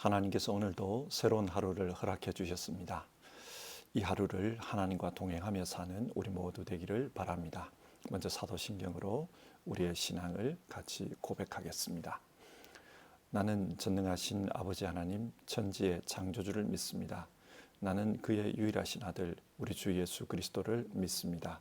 하나님께서 오늘도 새로운 하루를 허락해 주셨습니다. 이 하루를 하나님과 동행하며 사는 우리 모두 되기를 바랍니다. 먼저 사도신경으로 우리의 신앙을 같이 고백하겠습니다. 나는 전능하신 아버지 하나님 천지의 창조주를 믿습니다. 나는 그의 유일하신 아들 우리 주 예수 그리스도를 믿습니다.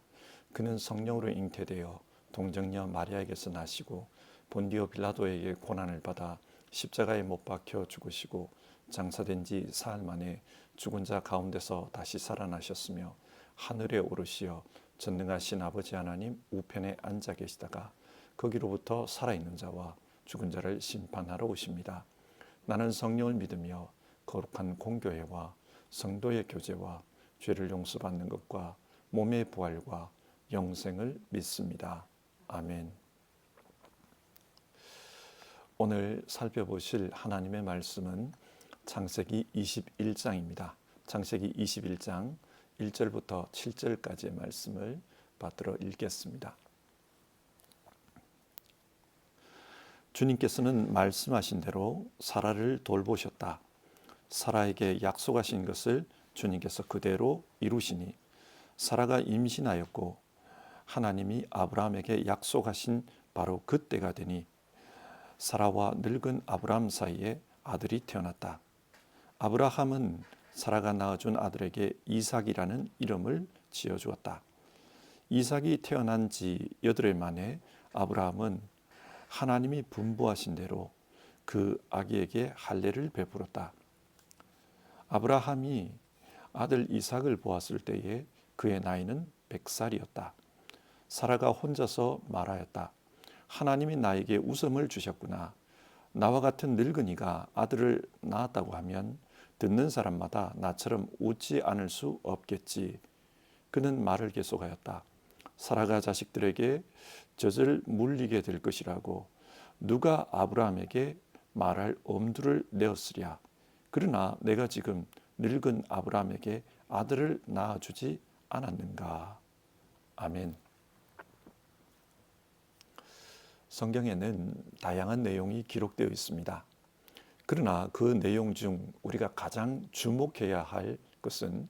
그는 성령으로 잉태되어 동정녀 마리아에게서 나시고 본디오 빌라도에게 고난을 받아 십자가에 못 박혀 죽으시고 장사된 지 사흘 만에 죽은 자 가운데서 다시 살아나셨으며 하늘에 오르시어 전능하신 아버지 하나님 우편에 앉아 계시다가 거기로부터 살아있는 자와 죽은 자를 심판하러 오십니다. 나는 성령을 믿으며 거룩한 공교회와 성도의 교제와 죄를 용서받는 것과 몸의 부활과 영생을 믿습니다. 아멘. 오늘 살펴보실 하나님의 말씀은 창세기 21장입니다. 창세기 21장 1절부터 7절까지의 말씀을 받들어 읽겠습니다. 주님께서는 말씀하신 대로 사라를 돌보셨다. 사라에게 약속하신 것을 주님께서 그대로 이루시니 사라가 임신하였고 하나님이 아브라함에게 약속하신 바로 그때가 되니 사라와 늙은 아브라함 사이에 아들이 태어났다. 아브라함은 사라가 낳아준 아들에게 이삭이라는 이름을 지어주었다. 이삭이 태어난 지 8일 만에 아브라함은 하나님이 분부하신 대로 그 아기에게 할례를 베풀었다. 아브라함이 아들 이삭을 보았을 때에 그의 나이는 100살이었다. 사라가 혼자서 말하였다. 하나님이 나에게 웃음을 주셨구나. 나와 같은 늙은이가 아들을 낳았다고 하면 듣는 사람마다 나처럼 웃지 않을 수 없겠지. 그는 말을 계속하였다. 사라가 자식들에게 젖을 물리게 될 것이라고 누가 아브라함에게 말할 엄두를 내었으랴. 그러나 내가 지금 늙은 아브라함에게 아들을 낳아주지 않았는가. 아멘. 성경에는 다양한 내용이 기록되어 있습니다. 그러나 그 내용 중 우리가 가장 주목해야 할 것은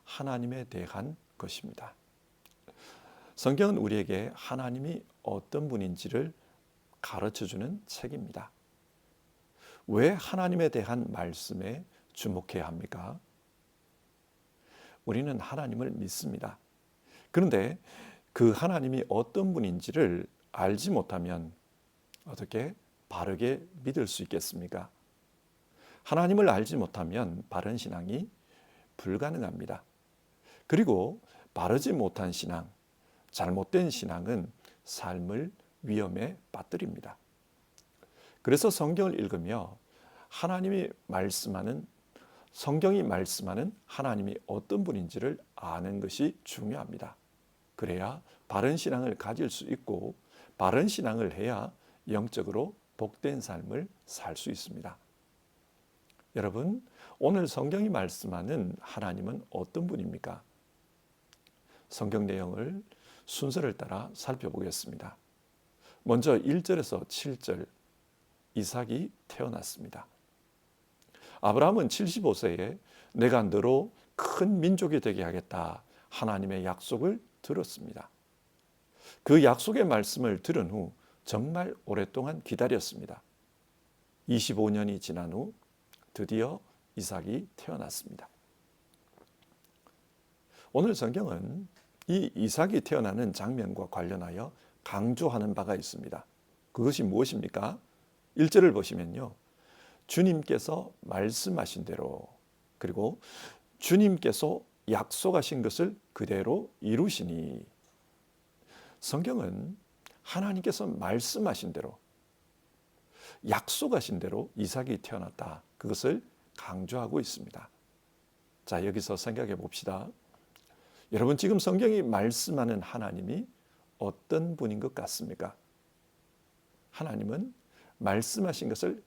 하나님에 대한 것입니다. 성경은 우리에게 하나님이 어떤 분인지를 가르쳐주는 책입니다. 왜 하나님에 대한 말씀에 주목해야 합니까? 우리는 하나님을 믿습니다. 그런데 그 하나님이 어떤 분인지를 알지 못하면 어떻게 바르게 믿을 수 있겠습니까? 하나님을 알지 못하면 바른 신앙이 불가능합니다. 그리고 바르지 못한 신앙, 잘못된 신앙은 삶을 위험에 빠뜨립니다. 그래서 성경을 읽으며 성경이 말씀하는 하나님이 어떤 분인지를 아는 것이 중요합니다. 그래야 바른 신앙을 가질 수 있고 바른 신앙을 해야 영적으로 복된 삶을 살 수 있습니다. 여러분, 오늘 성경이 말씀하는 하나님은 어떤 분입니까? 성경 내용을 순서를 따라 살펴보겠습니다. 먼저 1절에서 7절, 이삭이 태어났습니다. 아브라함은 75세에 내가 너로 큰 민족이 되게 하겠다 하나님의 약속을 들었습니다. 그 약속의 말씀을 들은 후 정말 오랫동안 기다렸습니다. 25년이 지난 후 드디어 이삭이 태어났습니다. 오늘 성경은 이 이삭이 태어나는 장면과 관련하여 강조하는 바가 있습니다. 그것이 무엇입니까? 1절을 보시면요. 주님께서 말씀하신 대로 그리고 주님께서 약속하신 것을 그대로 이루시니 성경은 하나님께서 말씀하신 대로 약속하신 대로 이삭이 태어났다. 그것을 강조하고 있습니다. 자, 여기서 생각해 봅시다. 여러분, 지금 성경이 말씀하는 하나님이 어떤 분인 것 같습니까? 하나님은 말씀하신 것을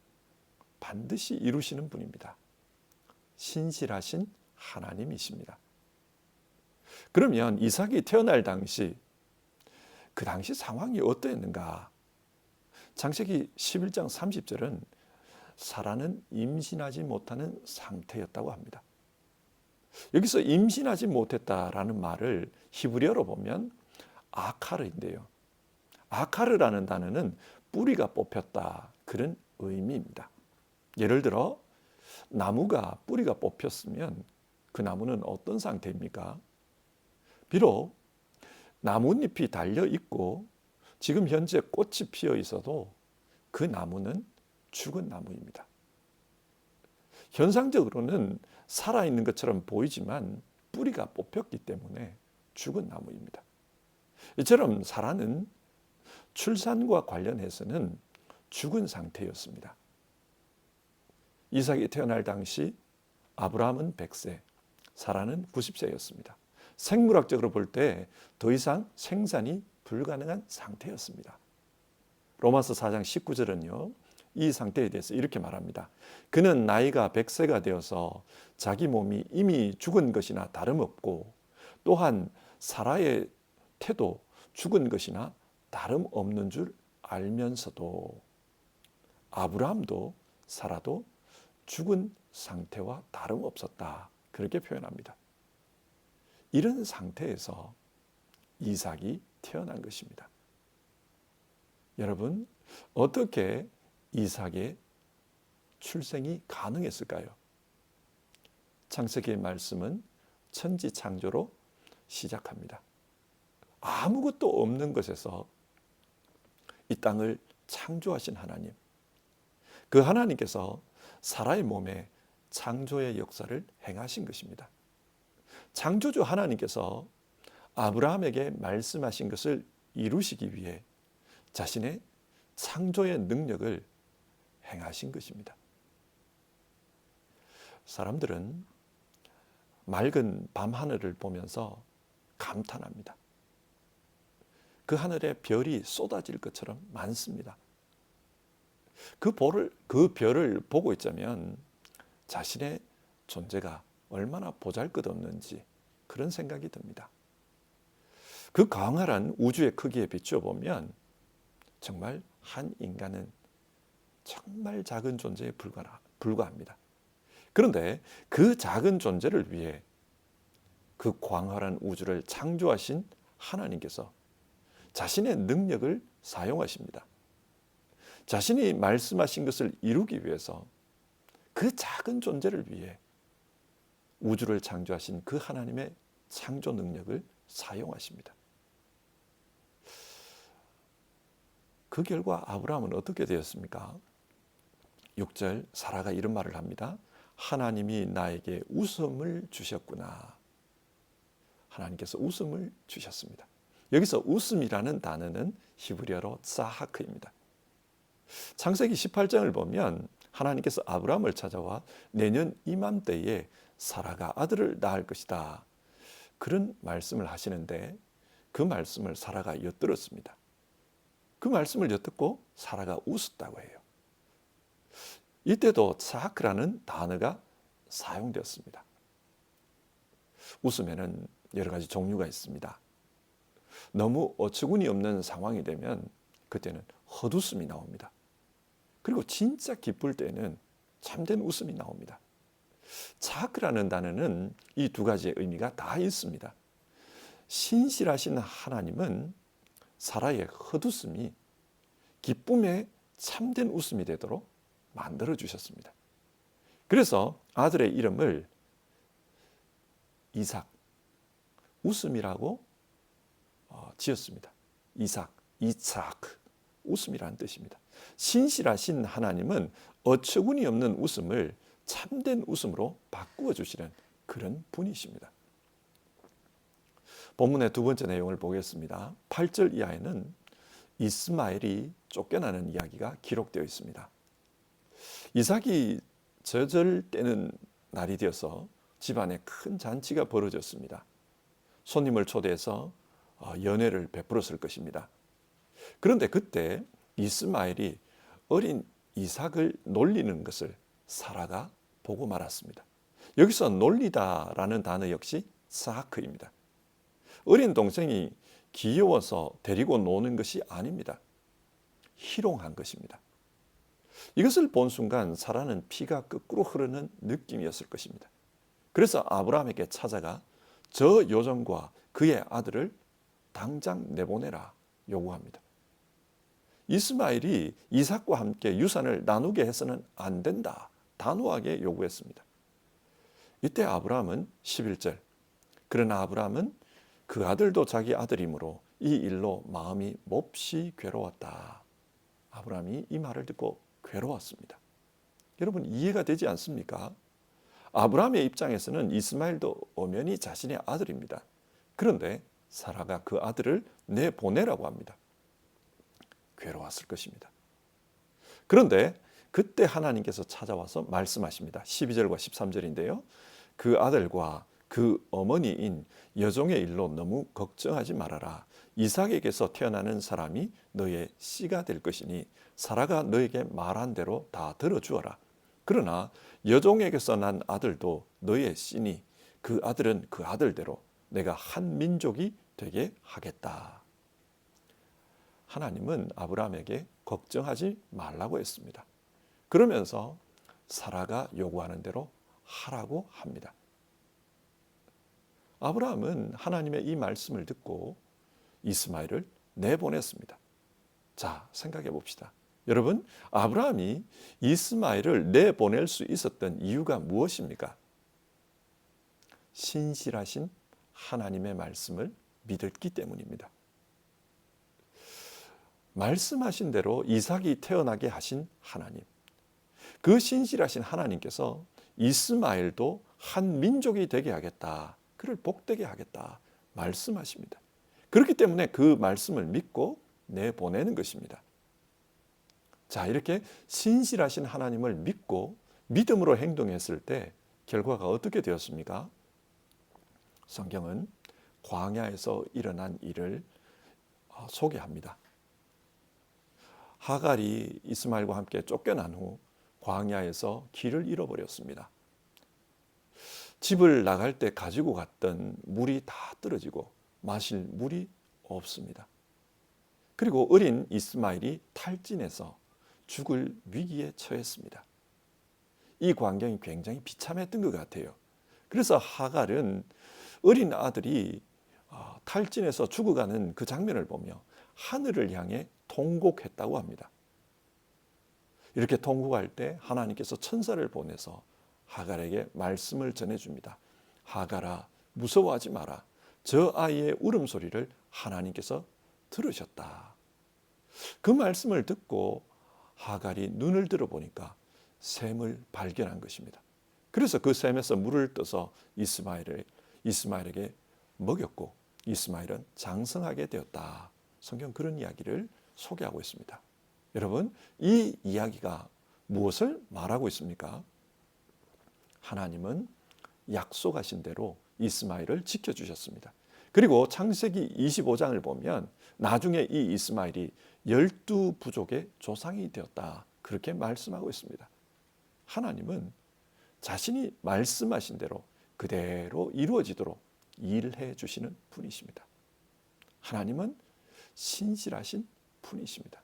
반드시 이루시는 분입니다. 신실하신 하나님이십니다. 그러면 이삭이 태어날 당시 그 당시 상황이 어떠했는가? 창세기 11장 30절은 사라는 임신하지 못하는 상태였다고 합니다. 여기서 임신하지 못했다라는 말을 히브리어로 보면 아카르인데요. 아카르라는 단어는 뿌리가 뽑혔다, 그런 의미입니다. 예를 들어 나무가 뿌리가 뽑혔으면 그 나무는 어떤 상태입니까? 비록 나뭇잎이 달려 있고 지금 현재 꽃이 피어 있어도 그 나무는 죽은 나무입니다. 현상적으로는 살아있는 것처럼 보이지만 뿌리가 뽑혔기 때문에 죽은 나무입니다. 이처럼 사라는 출산과 관련해서는 죽은 상태였습니다. 이삭이 태어날 당시 아브라함은 100세, 사라는 90세였습니다. 생물학적으로 볼 때 더 이상 생산이 불가능한 상태였습니다. 로마서 4장 19절은요, 이 상태에 대해서 이렇게 말합니다. 그는 나이가 100세가 되어서 자기 몸이 이미 죽은 것이나 다름없고 또한 사라의 태도 죽은 것이나 다름없는 줄 알면서도 아브라함도 사라도 죽은 상태와 다름없었다, 그렇게 표현합니다. 이런 상태에서 이삭이 태어난 것입니다. 여러분, 어떻게 이삭의 출생이 가능했을까요? 창세기의 말씀은 천지 창조로 시작합니다. 아무것도 없는 것에서 이 땅을 창조하신 하나님, 그 하나님께서 사라의 몸에 창조의 역사를 행하신 것입니다. 창조주 하나님께서 아브라함에게 말씀하신 것을 이루시기 위해 자신의 창조의 능력을 행하신 것입니다. 사람들은 맑은 밤하늘을 보면서 감탄합니다. 그 하늘에 별이 쏟아질 것처럼 많습니다. 그 별을 보고 있자면 자신의 존재가 얼마나 보잘것없는지 그런 생각이 듭니다. 그 광활한 우주의 크기에 비추어 보면 정말 한 인간은 정말 작은 존재에 불과합니다. 그런데 그 작은 존재를 위해 그 광활한 우주를 창조하신 하나님께서 자신의 능력을 사용하십니다. 자신이 말씀하신 것을 이루기 위해서 그 작은 존재를 위해 우주를 창조하신 그 하나님의 창조 능력을 사용하십니다. 그 결과 아브라함은 어떻게 되었습니까? 6절 사라가 이런 말을 합니다. 하나님이 나에게 웃음을 주셨구나. 하나님께서 웃음을 주셨습니다. 여기서 웃음이라는 단어는 히브리어로 사하크입니다. 창세기 18장을 보면 하나님께서 아브라함을 찾아와 내년 이맘때에 사라가 아들을 낳을 것이다, 그런 말씀을 하시는데 그 말씀을 사라가 엿들었습니다. 그 말씀을 엿듣고 사라가 웃었다고 해요. 이때도 사하크라는 단어가 사용되었습니다. 웃음에는 여러 가지 종류가 있습니다. 너무 어처구니 없는 상황이 되면 그때는 헛웃음이 나옵니다. 그리고 진짜 기쁠 때는 참된 웃음이 나옵니다. 사하크라는 단어는 이 두 가지의 의미가 다 있습니다. 신실하신 하나님은 사라의 헛웃음이 기쁨의 참된 웃음이 되도록 만들어 주셨습니다. 그래서 아들의 이름을 이삭, 웃음이라고 지었습니다. 이삭, 웃음이라는 뜻입니다. 신실하신 하나님은 어처구니 없는 웃음을 참된 웃음으로 바꾸어 주시는 그런 분이십니다. 본문의 두 번째 내용을 보겠습니다. 8절 이하에는 이스마엘이 쫓겨나는 이야기가 기록되어 있습니다. 이삭이 저절되는 날이 되어서 집안에 큰 잔치가 벌어졌습니다. 손님을 초대해서 연회를 베풀었을 것입니다. 그런데 그때 이스마엘이 어린 이삭을 놀리는 것을 사라가 보고 말았습니다. 여기서 놀리다라는 단어 역시 사하크입니다. 어린 동생이 귀여워서 데리고 노는 것이 아닙니다. 희롱한 것입니다. 이것을 본 순간 사라는 피가 거꾸로 흐르는 느낌이었을 것입니다. 그래서 아브라함에게 찾아가 저 요정과 그의 아들을 당장 내보내라 요구합니다. 이스마엘이 이삭과 함께 유산을 나누게 해서는 안 된다, 단호하게 요구했습니다. 이때 아브라함은 11절, 그러나 아브라함은 그 아들도 자기 아들이므로 이 일로 마음이 몹시 괴로웠다. 아브라함이 이 말을 듣고 괴로웠습니다. 여러분, 이해가 되지 않습니까? 아브라함의 입장에서는 이스마엘도 엄연히 자신의 아들입니다. 그런데 사라가 그 아들을 내보내라고 합니다. 괴로웠을 것입니다. 그런데 그때 하나님께서 찾아와서 말씀하십니다. 12절과 13절인데요. 그 아들과 그 어머니인 여종의 일로 너무 걱정하지 말아라. 이삭에게서 태어나는 사람이 너의 씨가 될 것이니 사라가 너에게 말한 대로 다 들어주어라. 그러나 여종에게서 난 아들도 너의 씨니 그 아들은 그 아들대로 내가 한 민족이 되게 하겠다. 하나님은 아브라함에게 걱정하지 말라고 했습니다. 그러면서 사라가 요구하는 대로 하라고 합니다. 아브라함은 하나님의 이 말씀을 듣고 이스마엘을 내보냈습니다. 자, 생각해 봅시다. 여러분, 아브라함이 이스마엘을 내보낼 수 있었던 이유가 무엇입니까? 신실하신 하나님의 말씀을 믿었기 때문입니다. 말씀하신 대로 이삭이 태어나게 하신 하나님, 그 신실하신 하나님께서 이스마엘도 한 민족이 되게 하겠다, 그를 복되게 하겠다 말씀하십니다. 그렇기 때문에 그 말씀을 믿고 내보내는 것입니다. 자, 이렇게 신실하신 하나님을 믿고 믿음으로 행동했을 때 결과가 어떻게 되었습니까? 성경은 광야에서 일어난 일을 소개합니다. 하갈이 이스마엘과 함께 쫓겨난 후 광야에서 길을 잃어버렸습니다. 집을 나갈 때 가지고 갔던 물이 다 떨어지고 마실 물이 없습니다. 그리고 어린 이스마엘이 탈진해서 죽을 위기에 처했습니다. 이 광경이 굉장히 비참했던 것 같아요. 그래서 하갈은 어린 아들이 탈진해서 죽어가는 그 장면을 보며 하늘을 향해 통곡했다고 합니다. 이렇게 통곡할 때 하나님께서 천사를 보내서 하갈에게 말씀을 전해줍니다. 하갈아, 무서워하지 마라. 저 아이의 울음소리를 하나님께서 들으셨다. 그 말씀을 듣고 하갈이 눈을 들어보니까 샘을 발견한 것입니다. 그래서 그 샘에서 물을 떠서 이스마엘에게 먹였고 이스마엘은 장성하게 되었다. 성경 그런 이야기를 소개하고 있습니다. 여러분, 이 이야기가 무엇을 말하고 있습니까? 하나님은 약속하신 대로 이스마엘을 지켜주셨습니다. 그리고 창세기 25장을 보면 나중에 이 이스마엘이 12부족의 조상이 되었다, 그렇게 말씀하고 있습니다. 하나님은 자신이 말씀하신 대로 그대로 이루어지도록 일해 주시는 분이십니다. 하나님은 신실하신 분이십니다.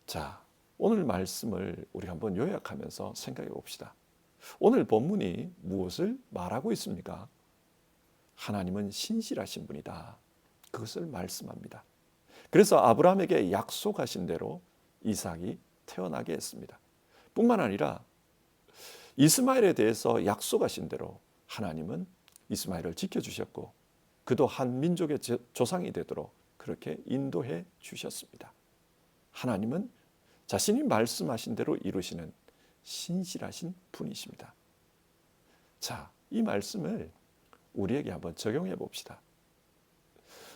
자, 오늘 말씀을 우리 한번 요약하면서 생각해 봅시다. 오늘 본문이 무엇을 말하고 있습니까? 하나님은 신실하신 분이다, 그것을 말씀합니다. 그래서 아브라함에게 약속하신 대로 이삭이 태어나게 했습니다. 뿐만 아니라 이스마엘에 대해서 약속하신 대로 하나님은 이스마엘을 지켜주셨고 그도 한 민족의 조상이 되도록 그렇게 인도해 주셨습니다. 하나님은 자신이 말씀하신 대로 이루시는 신실하신 분이십니다. 자, 이 말씀을 우리에게 한번 적용해 봅시다.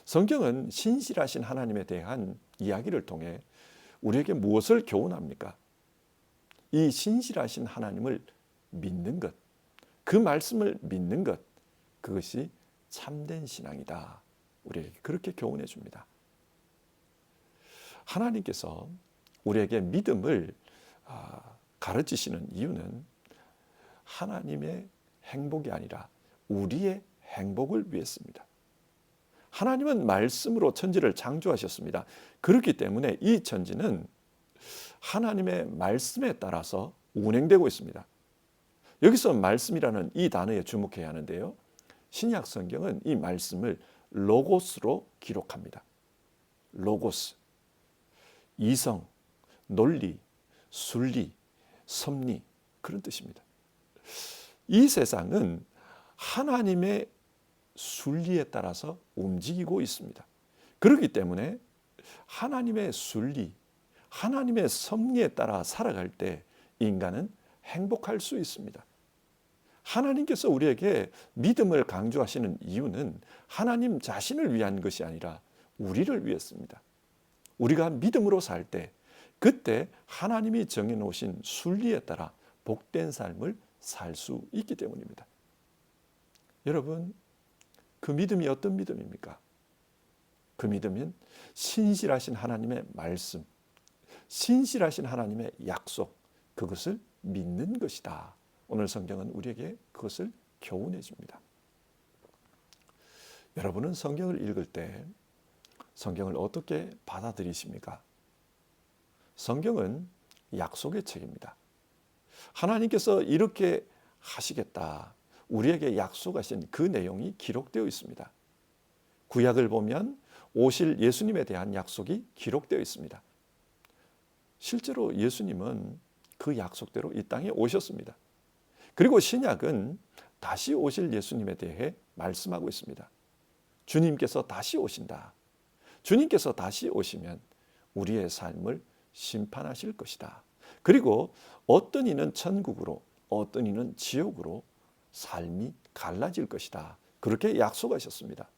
성경은 신실하신 하나님에 대한 이야기를 통해 우리에게 무엇을 교훈합니까? 이 신실하신 하나님을 믿는 것, 그 말씀을 믿는 것, 그것이 참된 신앙이다, 우리에게 그렇게 교훈해 줍니다. 하나님께서 우리에게 믿음을 가르치시는 이유는 하나님의 행복이 아니라 우리의 행복을 위해서입니다. 하나님은 말씀으로 천지를 창조하셨습니다. 그렇기 때문에 이 천지는 하나님의 말씀에 따라서 운행되고 있습니다. 여기서 말씀이라는 이 단어에 주목해야 하는데요. 신약 성경은 이 말씀을 로고스로 기록합니다. 로고스, 이성, 논리, 순리, 섭리 그런 뜻입니다. 이 세상은 하나님의 순리에 따라서 움직이고 있습니다. 그렇기 때문에 하나님의 순리, 하나님의 섭리에 따라 살아갈 때 인간은 행복할 수 있습니다. 하나님께서 우리에게 믿음을 강조하시는 이유는 하나님 자신을 위한 것이 아니라 우리를 위했습니다. 우리가 믿음으로 살 때 그때 하나님이 정해놓으신 순리에 따라 복된 삶을 살 수 있기 때문입니다. 여러분, 그 믿음이 어떤 믿음입니까? 그 믿음은 신실하신 하나님의 말씀, 신실하신 하나님의 약속, 그것을 믿는 것이다. 오늘 성경은 우리에게 그것을 교훈해 줍니다. 여러분은 성경을 읽을 때 성경을 어떻게 받아들이십니까? 성경은 약속의 책입니다. 하나님께서 이렇게 하시겠다. 우리에게 약속하신 그 내용이 기록되어 있습니다. 구약을 보면 오실 예수님에 대한 약속이 기록되어 있습니다. 실제로 예수님은 그 약속대로 이 땅에 오셨습니다. 그리고 신약은 다시 오실 예수님에 대해 말씀하고 있습니다. 주님께서 다시 오신다. 주님께서 다시 오시면 우리의 삶을 심판하실 것이다. 그리고 어떤 이는 천국으로, 어떤 이는 지옥으로 삶이 갈라질 것이다. 그렇게 약속하셨습니다.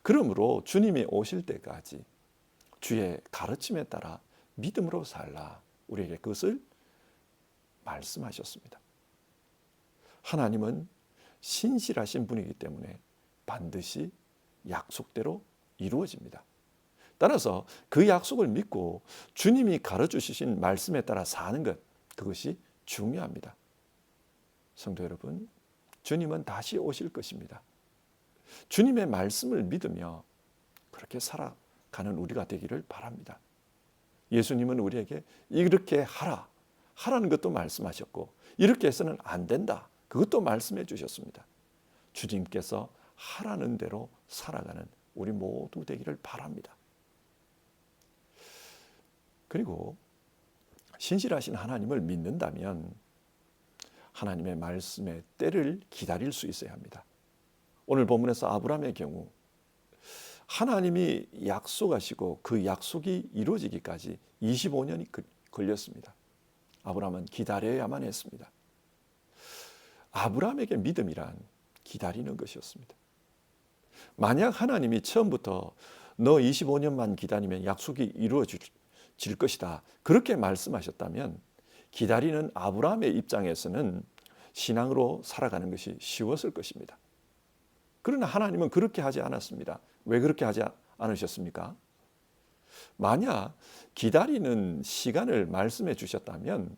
그러므로 주님이 오실 때까지 주의 가르침에 따라 믿음으로 살라. 우리에게 그것을 말씀하셨습니다. 하나님은 신실하신 분이기 때문에 반드시 약속대로 이루어집니다. 따라서 그 약속을 믿고 주님이 가르쳐주신 말씀에 따라 사는 것, 그것이 중요합니다. 성도 여러분, 주님은 다시 오실 것입니다. 주님의 말씀을 믿으며 그렇게 살아가는 우리가 되기를 바랍니다. 예수님은 우리에게 이렇게 하라는 것도 말씀하셨고, 이렇게 해서는 안 된다, 그것도 말씀해 주셨습니다. 주님께서 하라는 대로 살아가는 우리 모두 되기를 바랍니다. 그리고 신실하신 하나님을 믿는다면 하나님의 말씀의 때를 기다릴 수 있어야 합니다. 오늘 본문에서 아브라함의 경우 하나님이 약속하시고 그 약속이 이루어지기까지 25년이 걸렸습니다. 아브라함은 기다려야만 했습니다. 아브라함에게 믿음이란 기다리는 것이었습니다. 만약 하나님이 처음부터 너 25년만 기다리면 약속이 이루어질 것이다, 그렇게 말씀하셨다면 기다리는 아브라함의 입장에서는 신앙으로 살아가는 것이 쉬웠을 것입니다. 그러나 하나님은 그렇게 하지 않았습니다. 왜 그렇게 하지 않으셨습니까? 만약 기다리는 시간을 말씀해 주셨다면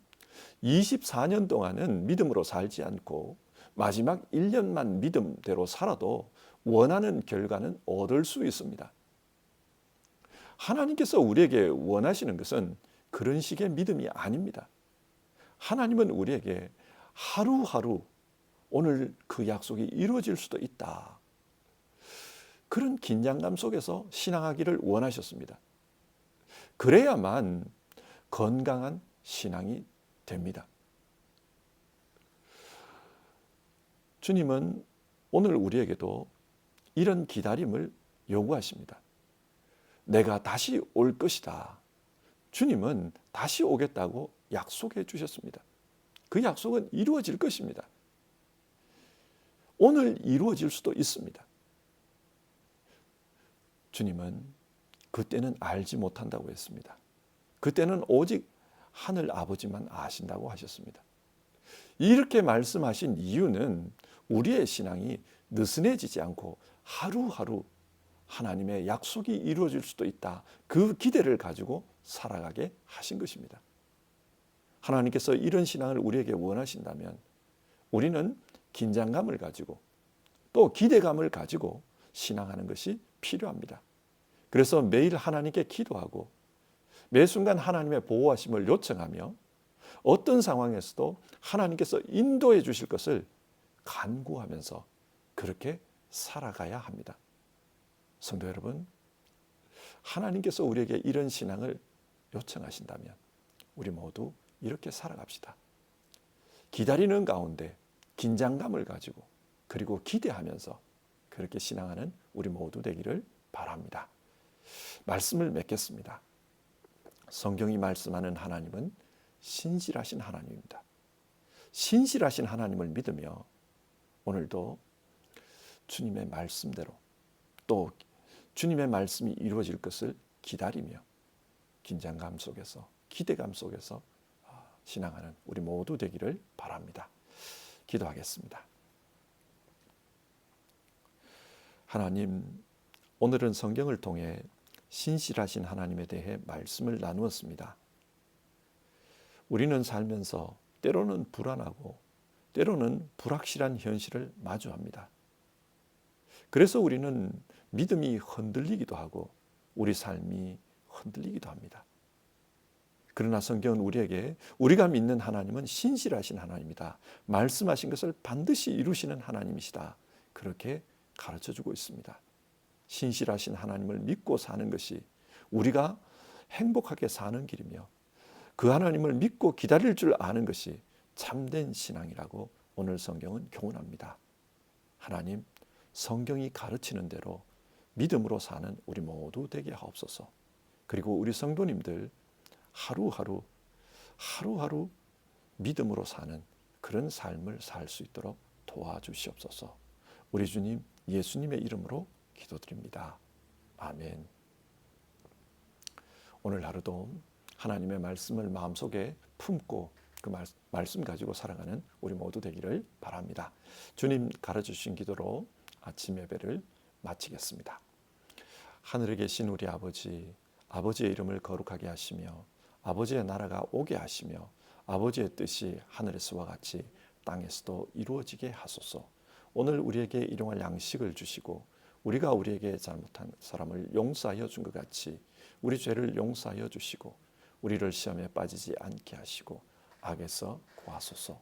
24년 동안은 믿음으로 살지 않고 마지막 1년만 믿음대로 살아도 원하는 결과는 얻을 수 있습니다. 하나님께서 우리에게 원하시는 것은 그런 식의 믿음이 아닙니다. 하나님은 우리에게 하루하루 오늘 그 약속이 이루어질 수도 있다, 그런 긴장감 속에서 신앙하기를 원하셨습니다. 그래야만 건강한 신앙이 됩니다. 주님은 오늘 우리에게도 이런 기다림을 요구하십니다. 내가 다시 올 것이다. 주님은 다시 오겠다고 약속해 주셨습니다. 그 약속은 이루어질 것입니다. 오늘 이루어질 수도 있습니다. 주님은 그때는 알지 못한다고 했습니다. 그때는 오직 하늘 아버지만 아신다고 하셨습니다. 이렇게 말씀하신 이유는 우리의 신앙이 느슨해지지 않고 하루하루 하나님의 약속이 이루어질 수도 있다, 그 기대를 가지고 살아가게 하신 것입니다. 하나님께서 이런 신앙을 우리에게 원하신다면 우리는 긴장감을 가지고 또 기대감을 가지고 신앙하는 것이 필요합니다. 그래서 매일 하나님께 기도하고 매 순간 하나님의 보호하심을 요청하며 어떤 상황에서도 하나님께서 인도해 주실 것을 간구하면서 그렇게 살아가야 합니다. 성도 여러분, 하나님께서 우리에게 이런 신앙을 요청하신다면 우리 모두 이렇게 살아갑시다. 기다리는 가운데 긴장감을 가지고 그리고 기대하면서 그렇게 신앙하는 우리 모두 되기를 바랍니다. 말씀을 맺겠습니다. 성경이 말씀하는 하나님은 신실하신 하나님입니다. 신실하신 하나님을 믿으며 오늘도 주님의 말씀대로 또 주님의 말씀이 이루어질 것을 기다리며 긴장감 속에서 기대감 속에서 신앙하는 우리 모두 되기를 바랍니다. 기도하겠습니다. 하나님, 오늘은 성경을 통해 신실하신 하나님에 대해 말씀을 나누었습니다. 우리는 살면서 때로는 불안하고 때로는 불확실한 현실을 마주합니다. 그래서 우리는 믿음이 흔들리기도 하고 우리 삶이 흔들리기도 합니다. 그러나 성경은 우리에게 우리가 믿는 하나님은 신실하신 하나님이다. 말씀하신 것을 반드시 이루시는 하나님이시다. 그렇게 가르쳐주고 있습니다. 신실하신 하나님을 믿고 사는 것이 우리가 행복하게 사는 길이며 그 하나님을 믿고 기다릴 줄 아는 것이 참된 신앙이라고 오늘 성경은 교훈합니다. 하나님, 성경이 가르치는 대로 믿음으로 사는 우리 모두 되게 하옵소서. 그리고 우리 성도님들 하루하루 믿음으로 사는 그런 삶을 살 수 있도록 도와주시옵소서. 우리 주님 예수님의 이름으로 기도드립니다. 아멘. 오늘 하루도 하나님의 말씀을 마음속에 품고 그 말씀 가지고 살아가는 우리 모두 되기를 바랍니다. 주님 가르쳐주신 기도로 아침 예배를 마치겠습니다. 하늘에 계신 우리 아버지, 아버지의 이름을 거룩하게 하시며 아버지의 나라가 오게 하시며 아버지의 뜻이 하늘에서와 같이 땅에서도 이루어지게 하소서. 오늘 우리에게 일용할 양식을 주시고 우리가 우리에게 잘못한 사람을 용서하여 준 것 같이 우리 죄를 용서하여 주시고 우리를 시험에 빠지지 않게 하시고 악에서 구하소서.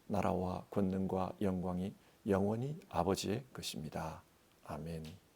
나라와 권능과 영광이 영원히 아버지의 것입니다. 아멘.